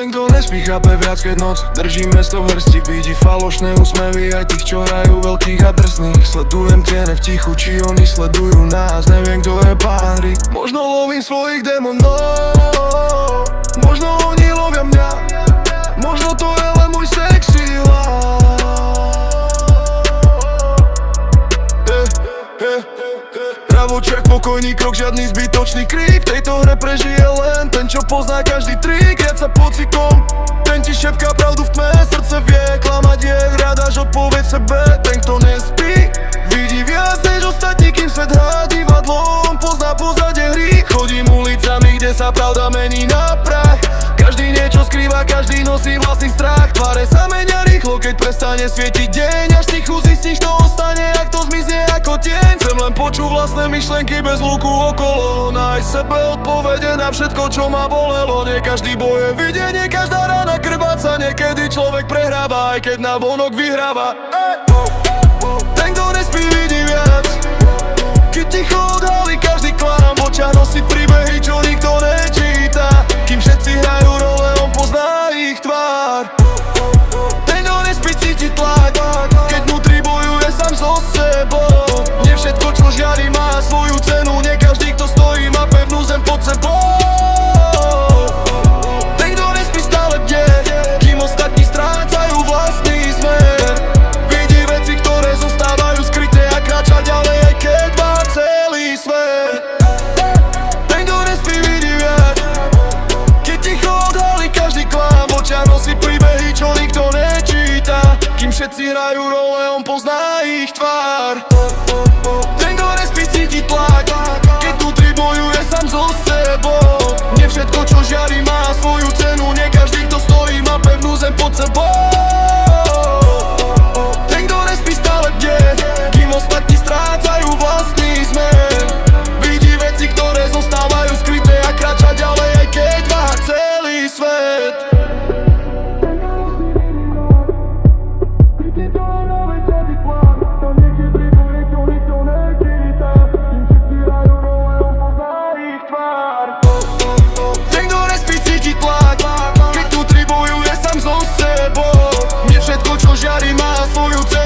Ten, kto nespí, chápe viac, keď noc drží mesto v hrsti. Vidí falošné úsmevy aj tých, čo hrajú veľkých a drsných. Sledujem tiene v tichu, či oni sledujú nás. Neviem, kto je pán hry. Možno lovím svojich démonov, možno oni lovia mňa. Možno to je len môj sexy Pravočiak, pokojný krok, žiadny zbytočný krík. V tejto hre prežije len ten, čo pozná každý trik. Riať sa pocitom, ten ti šepká pravdu v tme. Srdce vie klamať, je hľadaš odpoveď sebe. Ten, kto nespí, vidí viac než ostatní, kým svet hrá divadlom. Pozná pozadie hry. Chodím ulicami, kde sa pravda mení na prach. Každý niečo skrýva, každý nosí vlastný strach. Tváre sa menia rýchlo, keď prestane svietiť deň. Až tichu zistíš, to ostane, ak to zmizne ako tieň. Chcem len počuť vlastné myšlenky bez hluku okolo. Nájsť sebe odpovede na všetko, čo ma bolelo. Nie každý boj je videnie, každá rána krváca. Niekedy človek prehráva, aj keď na vonok vyhráva. Ten, kto nespí, vidí viac. Keď ticho odhalí každý klam. V očiach nosí príbehy, čo nikto nečíta. Kým všetci hrajú role, on pozná ich tvár. Ten, kto nespí, cíti tlak. Keď vnútri bojuje sám so sebou. Nie všetko, čo žiari, má svoju cenu. Nie každý, kto stojí, má pevnú zem pod sebou. Ten, kto nespí, stále bdie, kým ostatní strácajú vlastný smer. Vidí veci, ktoré zostávajú skryté a kráča ďalej, aj keď má celý svet. Ten, kto nespí, vidí viac. Keď ticho odhalí každý klam. V očiach nosí príbehy, čo nikto nečíta. Kým všetci hrajú role, on pozná ich tvár. Ten, kto nespí, cíti tlak. Keď vnútri bojuje sám so sebou. Nie všetko, čo žiari, má svoju cenu. Nie každý, kto stojí, má pevnú zem pod sebou. Ten, kto nespí, stále bdie, kým ostatní strácajú vlastný smer. Vidí veci, ktoré zostávajú skryté a kráča ďalej, aj keď má celý svet. Ten, kto nespí, cíti tlak. Keď vnútri bojuje sám so sebou. Nie všetko, čo žiari, má svoju cenu.